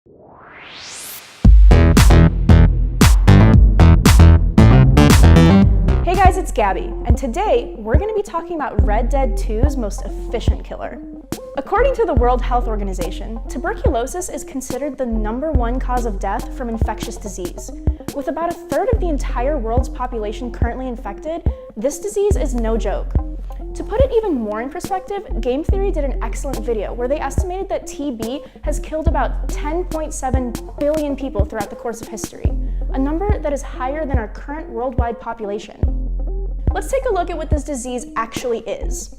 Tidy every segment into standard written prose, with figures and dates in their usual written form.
Hey guys, it's Gabby, and today we're going to be talking about Red Dead 2's most efficient killer. According to the World Health Organization, tuberculosis is considered the #1 cause of death from infectious disease. With about a third of the entire world's population currently infected, this disease is no joke. To put it even more in perspective, Game Theory did an excellent video where they estimated that TB has killed about 10.7 billion people throughout the course of history, a number that is higher than our current worldwide population. Let's take a look at what this disease actually is.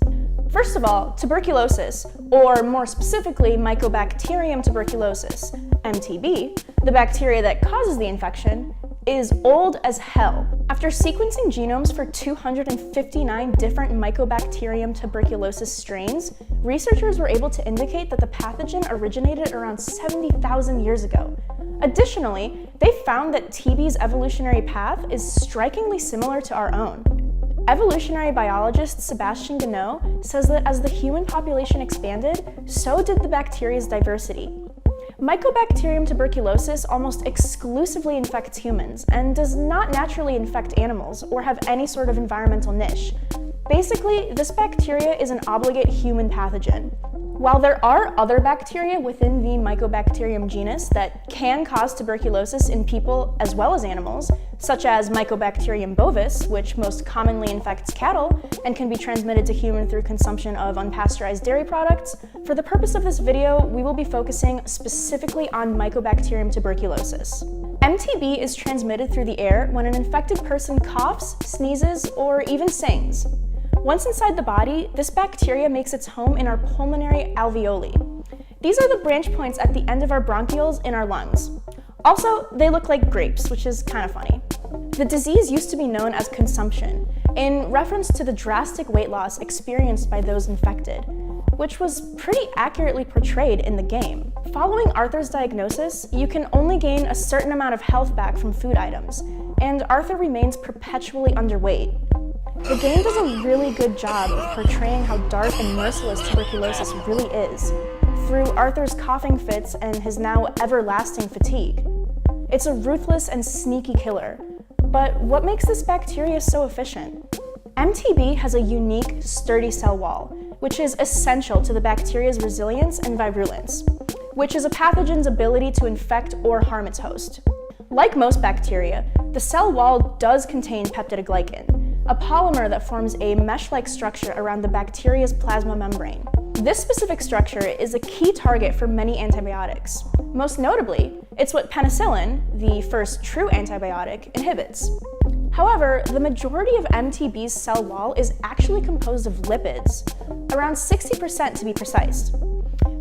First of all, tuberculosis, or more specifically Mycobacterium tuberculosis, MTB, the bacteria that causes the infection, is old as hell. After sequencing genomes for 259 different Mycobacterium tuberculosis strains, researchers were able to indicate that the pathogen originated around 70,000 years ago. Additionally, they found that TB's evolutionary path is strikingly similar to our own. Evolutionary biologist Sebastien Gagneux says that as the human population expanded, so did the bacteria's diversity. Mycobacterium tuberculosis almost exclusively infects humans and does not naturally infect animals or have any sort of environmental niche. Basically, this bacteria is an obligate human pathogen. While there are other bacteria within the Mycobacterium genus that can cause tuberculosis in people as well as animals, such as Mycobacterium bovis, which most commonly infects cattle and can be transmitted to humans through consumption of unpasteurized dairy products, for the purpose of this video, we will be focusing specifically on Mycobacterium tuberculosis. MTB is transmitted through the air when an infected person coughs, sneezes, or even sings. Once inside the body, this bacteria makes its home in our pulmonary alveoli. These are the branch points at the end of our bronchioles in our lungs. Also, they look like grapes, which is kind of funny. The disease used to be known as consumption, in reference to the drastic weight loss experienced by those infected, which was pretty accurately portrayed in the game. Following Arthur's diagnosis, you can only gain a certain amount of health back from food items, and Arthur remains perpetually underweight. The game does a really good job of portraying how dark and merciless tuberculosis really is, through Arthur's coughing fits and his now everlasting fatigue. It's a ruthless and sneaky killer, but what makes this bacteria so efficient? MTB has a unique, sturdy cell wall, which is essential to the bacteria's resilience and virulence, which is a pathogen's ability to infect or harm its host. Like most bacteria, the cell wall does contain peptidoglycan, a polymer that forms a mesh-like structure around the bacteria's plasma membrane. This specific structure is a key target for many antibiotics. Most notably, it's what penicillin, the first true antibiotic, inhibits. However, the majority of MTB's cell wall is actually composed of lipids, around 60% to be precise.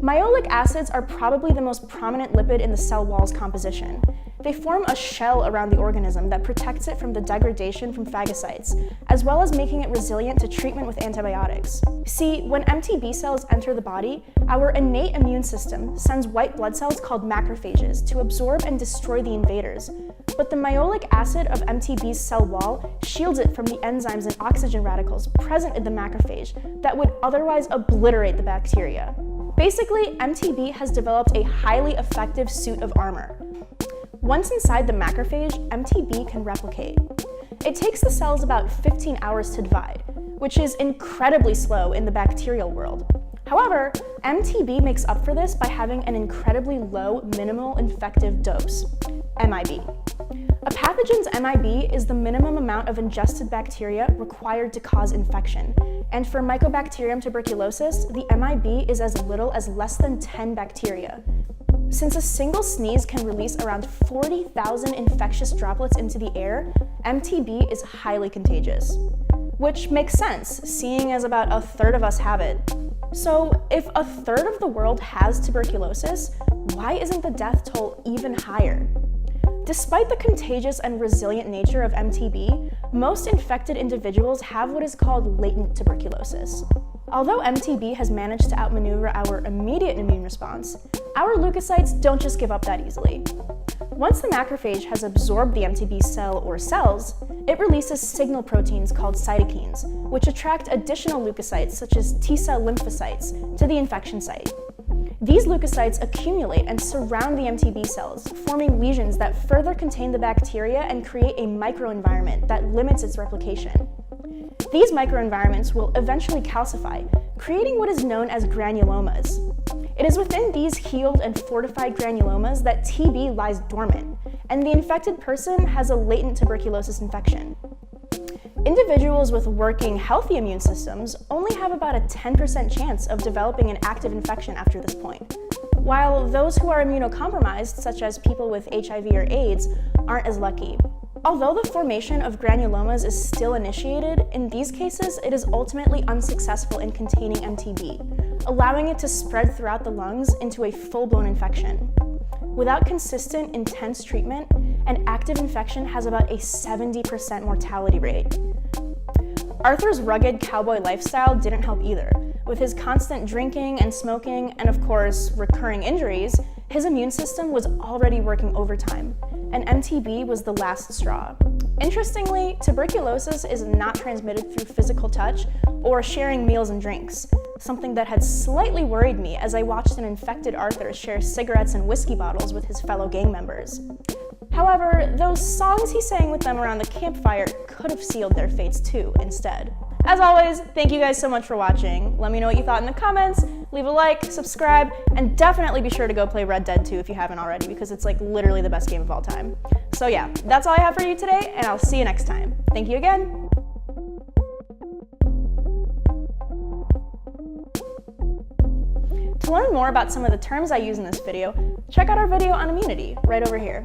Myoic acids are probably the most prominent lipid in the cell wall's composition. They form a shell around the organism that protects it from the degradation from phagocytes, as well as making it resilient to treatment with antibiotics. See, when MTB cells enter the body, our innate immune system sends white blood cells called macrophages to absorb and destroy the invaders. But the myoic acid of MTB's cell wall shields it from the enzymes and oxygen radicals present in the macrophage that would otherwise obliterate the bacteria. Basically, MTB has developed a highly effective suit of armor. Once inside the macrophage, MTB can replicate. It takes the cells about 15 hours to divide, which is incredibly slow in the bacterial world. However, MTB makes up for this by having an incredibly low minimal infective dose, MIB. A pathogen's MIB is the minimum amount of ingested bacteria required to cause infection, and for Mycobacterium tuberculosis, the MIB is as little as less than 10 bacteria. Since a single sneeze can release around 40,000 infectious droplets into the air, MTB is highly contagious. Which makes sense, seeing as about a third of us have it. So, if a third of the world has tuberculosis, why isn't the death toll even higher? Despite the contagious and resilient nature of MTB, most infected individuals have what is called latent tuberculosis. Although MTB has managed to outmaneuver our immediate immune response, our leukocytes don't just give up that easily. Once the macrophage has absorbed the MTB cell or cells, it releases signal proteins called cytokines, which attract additional leukocytes such as T-cell lymphocytes to the infection site. These leukocytes accumulate and surround the MTB cells, forming lesions that further contain the bacteria and create a microenvironment that limits its replication. These microenvironments will eventually calcify, creating what is known as granulomas. It is within these healed and fortified granulomas that TB lies dormant, and the infected person has a latent tuberculosis infection. Individuals with working, healthy immune systems only have about a 10% chance of developing an active infection after this point, while those who are immunocompromised, such as people with HIV or AIDS, aren't as lucky. Although the formation of granulomas is still initiated, in these cases it is ultimately unsuccessful in containing MTB, allowing it to spread throughout the lungs into a full-blown infection. Without consistent, intense treatment, an active infection has about a 70% mortality rate. Arthur's rugged cowboy lifestyle didn't help either. With his constant drinking and smoking, and of course, recurring injuries, his immune system was already working overtime, and MTB was the last straw. Interestingly, tuberculosis is not transmitted through physical touch or sharing meals and drinks, something that had slightly worried me as I watched an infected Arthur share cigarettes and whiskey bottles with his fellow gang members. However, those songs he sang with them around the campfire could have sealed their fates too, instead. As always, thank you guys so much for watching. Let me know what you thought in the comments, leave a like, subscribe, and definitely be sure to go play Red Dead 2 if you haven't already, because it's like literally the best game of all time. So yeah, that's all I have for you today, and I'll see you next time. Thank you again. To learn more about some of the terms I use in this video, check out our video on immunity right over here.